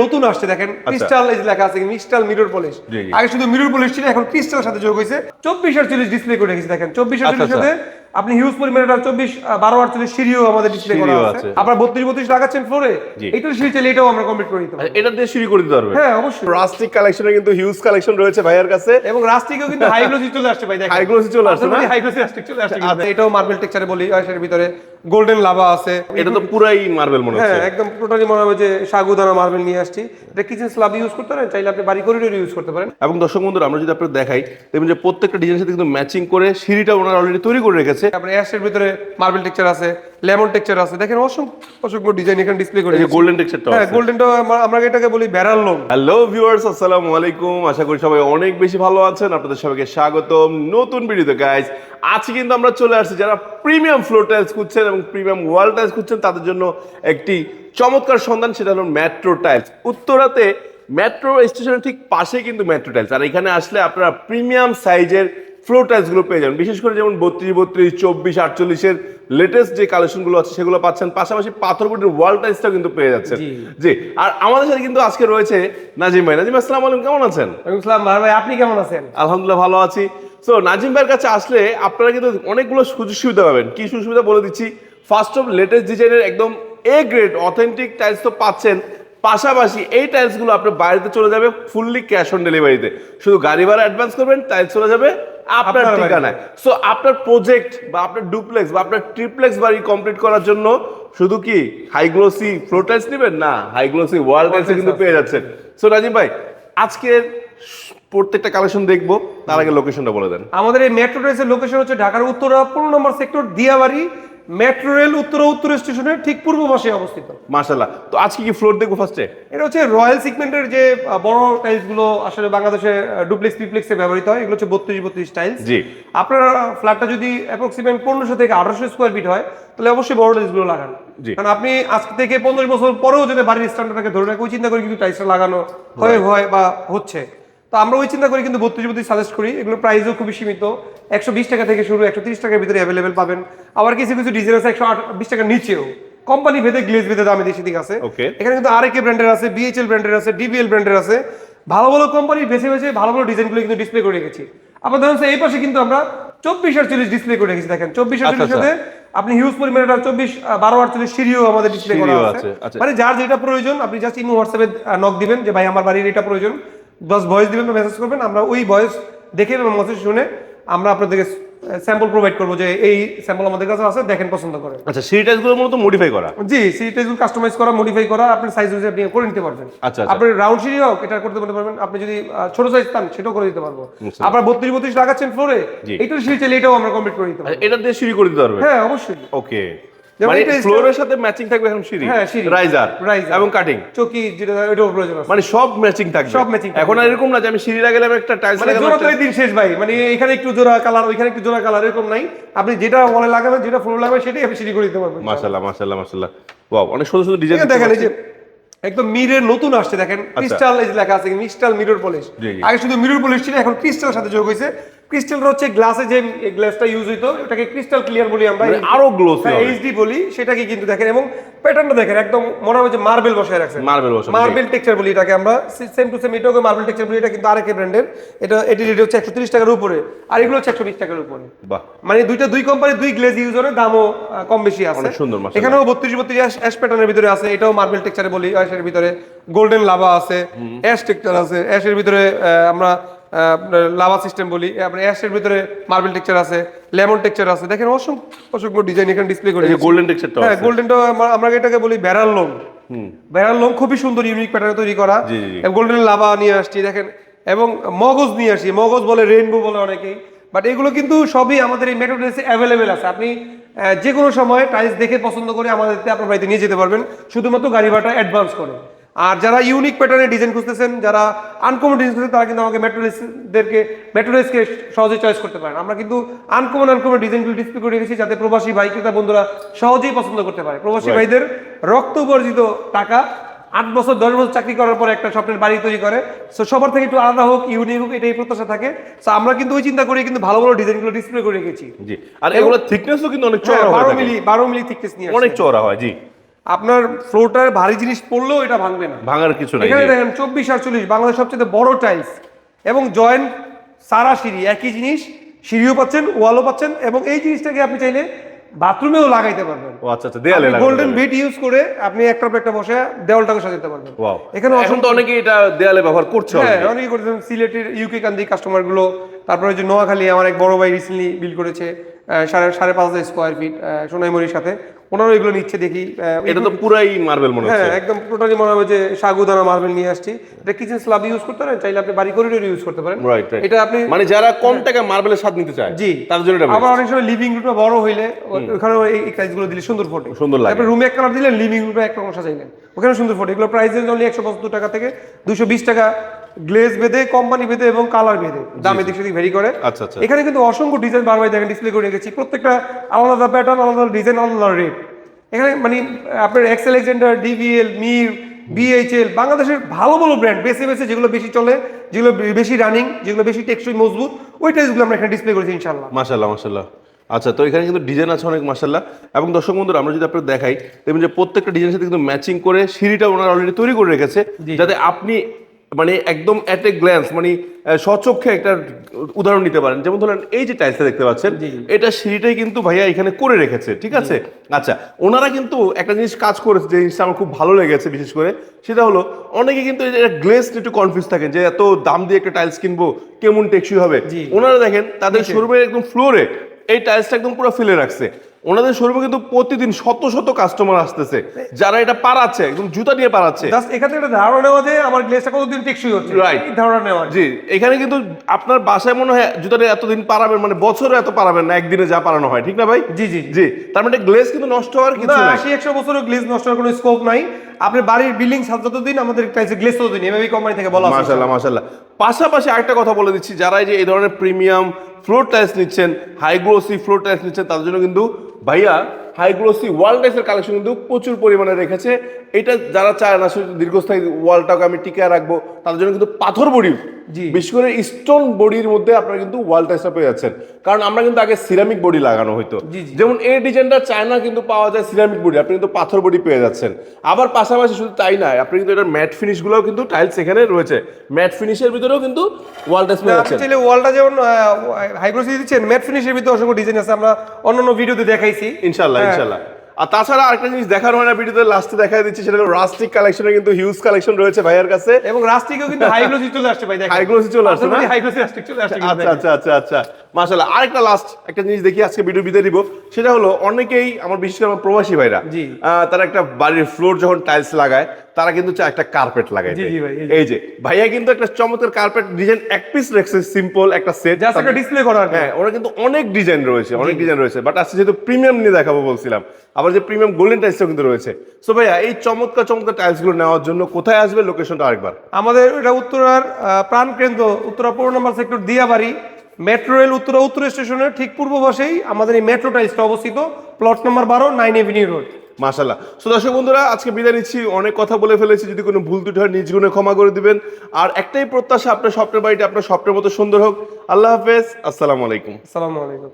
নতুন আসছে দেখেন ক্রিস্টাল এই যে লেখা আছে ক্রিস্টাল মিরর পলিশ। আগে শুধু মিরর পলিশ ছিল, এখন ক্রিস্টাল সাথে যোগ হয়েছে। 24/48 ডিসপ্লে করে রেখেছি দেখেন। 24/48 সাথে আপনি হিউজ পরিমাণে 12/48 সিঁড়িও আমাদের ডিসপ্লে করা আছে। আপনারা 32/32 লাগাচ্ছেন ফ্লোরে, এইটার সিঁড়ি চাইলে এটাও আমরা কমপ্লিট করে দিতে পারবো। এটা দিয়ে সিঁড়ি করে দিতে পারবে? হ্যাঁ অবশ্যই। রাস্টিক কালেকশনে কিন্তু হিউজ কালেকশন রয়েছে ভাইয়ার কাছে, এবং রাস্টিকও কিন্তু হাই গ্লোসি চলে আসছে ভাই দেখেন। হাই গ্লোসি চলে আসছে না? হাই গ্লোসি রাস্টিক চলে আসছে। এটাও মার্বেল টেক্সচারে বলি, এর ভিতরে গোল্ডেন লাভা আছে। এটা তো পুরাই মার্বেল মনে হচ্ছে। হ্যাঁ একদম টোটালি মনে হবে যে সাগুদানা মার্বেল নিয়ে আসছি। এটা কিচেন স্ল্যাব ইউজ করতে পারেন, চাইলে আপনি বাড়ি করিডোর ইউজ করতে পারেন। এবং দর্শক বন্ধুরা আমরা যদি আপনাদের দেখাই দেখবেন যে প্রত্যেকটা ডিজাইনের সাথে কিন্তু ম্যাচিং করে সিঁড়িটা ওনারা অলরেডি তৈরি করে রেখেছে। তারপরে অ্যাশের ভিতরে মার্বেল টেক্সচার আছে, লেমন টেক্সচার আছে। দেখেন অসংখ্য ডিজাইন এখানে ডিসপ্লে করে। এই যে গোল্ডেন টেক্সচারটা আছে। হ্যাঁ গোল্ডেনটা আমরা এটাকে বলি ব্যারাল লোম। হ্যালো ভিউয়ার্স, আসসালামু আলাইকুম। আশা করি সবাই অনেক বেশি ভালো আছেন। আপনাদের সবাইকে স্বাগতম নতুন ভিডিওতে গাইস। আজকে কিন্তু আমরা চলে আসছি যারা প্রিমিয়াম ফ্লোর টাইলস খুঁজছেন এবং প্রিমিয়াম ওয়াল টাইলস খুঁজছেন তাদের জন্য একটি চমৎকার সন্ধান, সেটা হলো মেট্রো টাইলস। উত্তরাতে মেট্রো স্টেশনের ঠিক পাশে কিন্তু মেট্রো টাইলস। আর এখানে আসলে আপনারা প্রিমিয়াম সাইজের ফ্লোর টাইলস গুলো পেয়ে যাবেন, বিশেষ করে যেমন 32, 24, 48 লেটেস্ট যে কালেকশন গুলো আছে সেগুলো পাচ্ছেন। পাশাপাশি পাথরবোর্ডের ওয়াল টাইলসটাও কিন্তু পেয়ে যাচ্ছেন। জি, আর আমাদের সাথে কিন্তু আজকে রয়েছে নাজিম ভাই। নাজিম, আসসালামু আলাইকুম, কেমন আছেন? আসসালাম ভাই, আপনি কেমন আছেন? আলহামদুলিল্লাহ ভালো আছি। সো নাজিম ভাইয়ের কাছে আসলে আপনারা কিন্তু অনেকগুলো সুযোগ সুবিধা পাবেন। কি সুযোগ সুবিধা বলে দিচ্ছি। ফার্স্ট অফ লেটেস্ট ডিজাইনের একদম এ গ্রেড অথেন্টিক টাইলস তো পাচ্ছেন, পাশাপাশি এই টাইলসগুলো আপনার বাড়িতে চলে যাবে ফুললি ক্যাশ অন ডেলিভারিতে। শুধু গাড়ি ভাড়া অ্যাডভান্স করবেন, টাইলস চলে যাবে আপনার ঠিকানায়। সো আপনার প্রজেক্ট বা আপনার ডুপ্লেক্স বা আপনার ট্রিপ্লেক্স বাড়ি কমপ্লিট করার জন্য শুধু কি হাই গ্লোসি ফ্লোর টাইলস নেবেন না, হাই গ্লোসি ওয়াল টাইলস কিন্তু পেয়ে যাচ্ছেন। সো নাজিম ভাই, আজকের প্রত্যেকটা কালেকশন দেখবো, তার আগে লোকেশনটা বলে দেন। আমাদের এই মেট্রো রেলের লোকেশন হচ্ছে ঢাকার উত্তরা 15 নম্বর সেক্টর, দিয়াবাড়ি। মেট্রো রেল উত্তর স্টেশনের ঠিক পূর্ব পাশে অবস্থিত। মাশাআল্লাহ। তো আজকে কি ফ্লোর দেখবো ফার্স্টে? এটা হচ্ছে রয়্যাল সিগমেন্টের যে বড় টাইলস গুলো আসলে বাংলাদেশে ডুপ্লেক্স ট্রিপ্লেক্সে ব্যবহৃত হয়, এগুলো হচ্ছে 32 টাইলস। জি। আপনার ফ্ল্যাটটা যদি অ্যাপ্রক্সিমেট 1500 থেকে 1800 স্কোয়ার ফিট হয় তাহলে অবশ্যই বড় টাইলস গুলো লাগান। কারণ আপনি আজ থেকে 15 বছর পরেও যদি বাড়ির স্ট্যান্ডার্ডটাকে ধরে রাখেন, ওই চিন্তা করে কিন্তু টাইলসটা লাগানো হয় বা হচ্ছে। তো আমরা ওই চিন্তা করে কিন্তু 32 সাজেস্ট করি। এগুলো প্রাইসও খুবই সীমিত, 120 টাকা থেকে শুরু, 130 টাকার ভিতরে অ্যাভেলেবেল পাবেন। আবার কিছু ডিজাইন আছে 120 টাকার নিচেও, কোম্পানি ভেদে গ্লেজ ভেদে দামে দেশি দিক আছে। এখানে কিন্তু আরএকে ব্র্যান্ডের আছে, বিএইচএল ব্র্যান্ডের আছে, ডিবিএল ব্র্যান্ডের আছে। ভালো ভালো কোম্পানির বেছে ভালো ভালো ডিজাইনগুলো কিন্তু ডিসপ্লে করে রেখেছি। আপনার ধরুন এই পাশে কিন্তু আমরা 24/48 ডিসপ্লে করে রেখেছি দেখেন। 24/48 সাথে আপনি হিউজ পরিমাণে 12/48 সিঁড়িও আমাদের ডিসপ্লে করা আছে। মানে যার যেটা প্রয়োজন আপনি জাস্ট ইমো হোয়াটসঅ্যাপে নক দিবেন যে ভাই আমার বাড়ির এটা প্রয়োজন, বাস ভয়েস দিবেন বা মেসেজ করবেন। আমরা ওই ভয়েস দেখে এবং মেসেজ শুনে আমরা আপনাদেরকে স্যাম্পল প্রোভাইড করবো যে এই স্যাম্পল আমাদের কাছে আছে, দেখেন পছন্দ করেন। আচ্ছা, সিঁড়ি টাইলসগুলো মূলত মডিফাই করা? জি, সিঁড়ি টাইলসগুলো কাস্টমাইজ করা, মডিফাই করা, আপনার সাইজ অনুযায়ী আপনি করে নিতে পারবেন। আচ্ছা, আপনি রাউন্ড সিঁড়ি হোক এটা করতে পারবেন, আপনি যদি ছোট সাইজ চান সেটাও করে দিতে পারবো। আপনার 32 লাগাচ্ছেন ফ্লোরে, এইটার সিঁড়ি চাইলে এটাও আমরা কমপ্লিট করে দিতে পারবো। এটা দিয়ে সিঁড়ি করে দিতে পারবে? হ্যাঁ অবশ্যই। ওকে, মানে ফ্লোরের সাথে ম্যাচিং থাকবে এখন সিঁড়ি, হ্যাঁ সিঁড়ি, রাইজার এবং কাটিং, চকি যেটা এটাও প্রয়োজন আছে, মানে সব ম্যাচিং থাকবে, সব ম্যাচিং। এখন আর এরকম না যে আমি সিঁড়ি লাগালাম একটা টাইলস লাগালাম, জোড়া করে দিন শেষ ভাই। মানে এখানে একটু জোড়া কালার, ওইখানে একটু জোড়া কালার, এরকম নাই। আপনি যেটা ওয়ালে লাগাবেন, যেটা ফ্লোর লাগাবেন সেটাই আপনি সিঁড়ি করে দিতে পারবেন। মাশাআল্লাহ মাশাআল্লাহ মাশাআল্লাহ। ওয়াও, অনেক সুন্দর সুন্দর ডিজাইন দেখেন। এই যে একদম মিরর নতুন আসছে দেখেন, ক্রিস্টাল এই যে লেখা আছে ক্রিস্টাল মিরর পলিশ। আগে শুধু মিরর পলিশ ছিল, এখন ক্রিস্টাল সাথে যোগ হয়েছে। ক্রিস্টালটা হচ্ছে গ্লাসে যে গ্লাসটা ইউজ হইতো ওটাকে ক্রিস্টাল ক্লিয়ার বলি আমরা, আরো গ্লোসি এইচডি বলি, সেটাকে কিন্তু দেখেন। এবং প্যাটার্নটা দেখেন একদম মনে হয় যে মার্বেল বসায় রাখছেন, মার্বেল টেক্সচার বলি এটাকে আমরা। সেম টু সেম এটাকে মার্বেল টেক্সচার বলি। এটা কিন্তু আরএকে ব্র্যান্ডের। এটি রেট হচ্ছে 130 টাকার উপরে, আর এগুলো হচ্ছে 120 টাকার উপরে। মানে দুই কোম্পানি দুই গ্লেজ ইউজ করে, দামও কম বেশি আছে। এখানেও 32 অ্যাশ প্যাটার্নের ভিতরে আছে, এটাও মার্বেল টেক্সচারে বলি। অ্যাশের ভিতরে গোল্ডেন লাভা আছে, অ্যাশ টেক্সচার আছে, অ্যাশের ভিতরে আমরা লাভা সিস্টেম বলি। আপনার অ্যাশের ভিতরে মার্বেল টেক্সচার আছে, লেমন টেক্সচার আছে। দেখেন অসংখ্য ডিজাইন এখানে ডিসপ্লে করে। গোল্ডেন টেক্সচারটা, হ্যাঁ গোল্ডেনটা আমরা এটাকে বলি ব্যারাল লোম। ব্যারাল লোম খুবই সুন্দর ইউনিক প্যাটার্নে তৈরি করা। গোল্ডেন লাভা নিয়ে আসছি দেখেন, এবং মগজ নিয়ে আসি। মগজ বলে, রেইনবো বলে অনেকেই, বাট এগুলো কিন্তু সবই আমাদের এই মেট্রো ড্রেসে অ্যাভেলেবেল আছে। আপনি যে কোনো সময় টাইলস দেখে পছন্দ করে আমাদের আপনার বাড়িতে নিয়ে যেতে পারবেন, শুধুমাত্র গাড়ি ভাড়াটা অ্যাডভান্স করে। আর যারা ইউনিক প্যাটার্নের ডিজাইন খুঁজতেছেন, যারা আনকমন ডিজাইন খুঁজতেছেন, তারা কিন্তু আমাকে মেট্রোলেসকে সহজেই চয়েস করতে পারেন। আমরা কিন্তু আনকমন ডিজাইনগুলো ডিসপ্লে করে রেখেছি যাতে প্রবাসী ভাই ক্রেতা বন্ধুরা সহজেই পছন্দ করতে পারে। প্রবাসী ভাইদের রক্ত উপার্জিত টাকা 8 বছর 10 বছর চাকরি করার পর একটা স্বপ্নের বাড়ি তৈরি করে। সো সবার থেকে একটু আলাদা হোক, ইউনিক হোক, এটাই প্রত্যাশা থাকে। সো আমরা কিন্তু ওই চিন্তা করে কিন্তু ভালো ভালো ডিজাইনগুলো ডিসপ্লে করে রেখেছি। জি, আর এগুলো থিকনেসও কিন্তু অনেক চওড়া হয়, 12 মিলি থিকনেস নিয়ে অনেক চওড়া হয়। জি, আপনার ফ্লোরটার ভারী জিনিস পড়লেও এটা ভাঙবে না, ভাঙার কিছু নাই। এখানে দেখেন 24-48 বাংলাদেশ সবচেয়ে বড় টাইলস এবং জয়েন্ট সারা সিঁড়ি একই জিনিস, সিঁড়িও পাচ্ছেন, ওয়ালও পাচ্ছেন, এবং এই জিনিসটাকে আপনি চাইলে বাথরুমেও লাগাইতে পারবেন। ও আচ্ছা আচ্ছা, দেয়ালে লাগানো গোল্ডেন যাবে। বিট ইউজ করে আপনি একটার পর একটা বসে দেওয়ালটাকে সাজাতে পারবেন। ওয়াও, এখানে এখন তো অনেকে এটা দেয়ালে ব্যবহার করছে হ্যাঁ, already। অনেকে করেছেন, সিলেটের ইউকে কান্দি কাস্টমার গুলো, তারপরে যে নোয়াখালী আমার এক বড় ভাই রিসেন্টলি বিল করেছে 5,500 স্কোয়ার ফিট সোনাইমুড়ির সাথে, ওনারও এগুলো নিচ্ছে দেখি। এটা তো পুরাই মার্বেল মনে হচ্ছে। হ্যাঁ, একদম টোটালি মনে হবে যে সাগুদানা মার্বেল নিয়ে আসছি। এটা কিচেন স্ল্যাব ইউজ করতে পারেন, চাইলে আপনি বাড়ি করিডোর ইউজ করতে পারেন। রাইট রাইট, এটা আপনি মানে যারা কম টাকা মার্বেলের স্বাদ নিতে চায় জি তাদের জন্য এটা আবার অনেক সময় লিভিং রুমটা বড় হইলে ওখানে এই কাজগুলো দিলে সুন্দর ফোটে, সুন্দর লাগে। আপনি রুমে এক কালার দিলেন, লিভিং রুমটা এক রকম সাজাইলেন, ওখানে সুন্দর ফোটে। এগুলো প্রাইস রেঞ্জ অনলি 175 টাকা থেকে 220 টাকা, গ্লেজ বেঁধে, কোম্পানি বেঁধে এবং কালার বেঁধে, দামে দিক সেদিক ভেরি করে। আচ্ছা আচ্ছা, এখানে কিন্তু অসংখ্য ডিজাইন বারবার দেখেন ডিসপ্লে করে রেখেছি, প্রত্যেকটা আলাদা প্যাটার্ন, আলাদা ডিজাইন, আলাদা রেট। এখানে মানে আপনার x Alexander, DVL, Mir, BHL, বাংলাদেশের ভালো ভালো ব্র্যান্ড বেছে বেছে যেগুলো বেশি চলে, যেগুলো বেশি রানিং, যেগুলো বেশি টেকসই মজবুত, ওই টাইপগুলো আমরা এখানে ডিসপ্লে করেছি ইনশাআল্লাহ। মাশাআল্লাহ মাশাআল্লাহ। আচ্ছা, তো এখানে কিন্তু ডিজাইন আছে অনেক মাশাআল্লাহ। এবং দর্শক বন্ধুরা, আমরা যদি আপনাদের দেখাই, দেখবেন যে প্রত্যেকটা ডিজাইনের সাথে কিন্তু ম্যাচিং করে সিঁড়িটা ওনারা অলরেডি তৈরি করে রেখেছে, যাতে আপনি মানে একদম অ্যাট এ গ্ল্যান্স মানে স্বচক্ষে একটা উদাহরণ নিতে পারেন। যেমন ধরেন এই যে টাইলসটা দেখতে পাচ্ছেন, এটা সিঁড়িটাই কিন্তু ভাইয়া এখানে করে রেখেছে, ঠিক আছে? আচ্ছা, ওনারা কিন্তু একটা জিনিস কাজ করেছে, যে জিনিসটা আমার খুব ভালো লেগেছে বিশেষ করে, সেটা হলো অনেকে কিন্তু গ্লেজ একটু কনফিউজ থাকেন যে এত দাম দিয়ে একটা টাইলস কিনবো, কেমন টেকসই হবে। ওনারা দেখেন তাদের শোরুমের একদম ফ্লোরে এই টাইলসটা একদম পুরো ফেলে রাখছে। ওনাদের শোরুমে কিন্তু প্রতিদিন শত শত কাস্টমার আসতেছে, যারা এটা পারাচ্ছে, একদম জুতা দিয়ে পারাচ্ছে। জাস্ট এখান থেকে একটা ধারণা নেওয়া যে আমার গ্লেজটা কতদিন টেকসই হচ্ছে, রাইট, এই ধারণা নেওয়া। জি, এখানে কিন্তু আপনার বাসায় মনে হয় জুতাটা এতদিন পারাবেন, মানে বছরে এত পারাবেন না, একদিনে যা পারানো হয়, ঠিক না ভাই? জি জি জি, তার মানে গ্লেজ কিন্তু নষ্ট হওয়ার কিছু নাই। 80-100 বছরের গ্লেজ নষ্ট হওয়ার কোনো স্কোপ নাই। আপনি বাড়ির বিল্ডিং সাজাতে দিন, আমাদের টাইলসে গ্লেজ তো দিন, এমএবি কোম্পানি থেকে বলা আছে। মাশাআল্লাহ মাশাআল্লাহ। পাশাপাশি আরেকটা কথা বলে দিচ্ছি, যারা এই ধরনের প্রিমিয়াম ফ্লোর টাইলস নিচ্ছেন, হাই গ্লোসি ফ্লোর টাইলস নিচ্ছেন, তাদের জন্য কিন্তু ভাইয়া হাই গ্লোসি ওয়াল টাইলসের কালেকশন কিন্তু প্রচুর পরিমাণে রেখেছে। এটা যারা চায় না দীর্ঘস্থায়ী ওয়ালটাকে আমি টিকে রাখবো, তাদের জন্য কিন্তু পাথর বডি, বিশেষ করে স্টোন বডির মধ্যে আপনারা কিন্তু ওয়াল টাইলসটা পেয়ে যাচ্ছেন। কারণ আমরা কিন্তু আগে সিরামিক বডি লাগানো হইতো, যেমন এই ডিজাইনটা চায়না কিন্তু পাওয়া যায় সিরামিক বডি, আপনি কিন্তু পাথর বডি পেয়ে যাচ্ছেন। আবার পাশাপাশি শুধু তাই নয়, আপনি কিন্তু এটার ম্যাট ফিনিশগুলোও কিন্তু টাইলস এখানে রয়েছে, ম্যাট ফিনিশের ভিতরেও কিন্তু ওয়াল টাইলস পেয়ে যাচ্ছেন। চাইলে ওয়ালটা যেমন হাই গ্লোসি দিচ্ছেন, ম্যাট ফিনিশের ভিতরে অসংখ্য ডিজাইন আছে, আমরা অন্যান্য ভিডিওতে দেখাইছি ইনশাআল্লাহ ইনশাআল্লাহ। আর তাছাড়া আরেকটা জিনিস দেখার হয় না, ভিডিওতে লাস্টে দেখাই দিচ্ছি, সেটা হলো রাস্টিক কালেকশনের কিন্তু হিউজ কালেকশন রয়েছে ভাইয়ার কাছে। এবং রাস্টিকেও কিন্তু হাই গ্লোসি চলে আসছে ভাই, দেখেন হাই গ্লোসি চলে আসছে না? হাই গ্লোসি রাস্টিক চলে আসছে। আচ্ছা আচ্ছা আচ্ছা আচ্ছা, মাশাআল্লাহ। আরেকটা লাস্ট একটা জিনিস দেখি আজকে ভিডিও বিদায় দিব, সেটা হলো অনেকেই আমার বিশেষ করে আমার প্রবাসী ভাইরা, তারা একটা বাড়ির ফ্লোর যখন টাইলস লাগায়, তারা কিন্তু চায় একটা কার্পেট লাগায়। এই যে ভাইয়া কিন্তু একটা চমৎকার কার্পেট ডিজাইন এক পিস রেখেছে, সিম্পল একটা সেট, জাস্ট একটা ডিসপ্লে করা। হ্যাঁ, ওরা কিন্তু অনেক ডিজাইন রয়েছে, অনেক ডিজাইন রয়েছে, বাট আজকে যেহেতু প্রিমিয়াম নিয়ে দেখাবো বলছিলাম, আবার যে প্রিমিয়াম গোল্ডেন টাইলসও কিন্তু রয়েছে। সো ভাইয়া এই চমৎকার চমৎকার টাইলসগুলো নেওয়ার জন্য কোথায় আসবে, লোকেশনটা আরেকবার? আমাদের এটা উত্তরার প্রাণকেন্দ্র, উত্তরা 15 নম্বর সেক্টর, দিয়াবাড়ি, মেট্রো রেল উত্তর স্টেশনের ঠিক পূর্ব পাশেই আমাদের এই মেট্রো টাইলসটা অবস্থিত, প্লট নম্বর 12, 9 এভিনিউ রোড। মাশাআল্লাহ। সো দর্শক বন্ধুরা, আজকে বিদায় নিচ্ছি, অনেক কথা বলে ফেলেছি, যদি কোনো ভুল ত্রুটি হয় নিজ গুণে ক্ষমা করে দিবেন। আর একটাই প্রত্যাশা, আপনার স্বপ্নের বাড়িটা আপনার স্বপ্নের মতো সুন্দর হোক। আল্লাহ হাফেজ, আসসালামু আলাইকুম। আসসালামু আলাইকুম।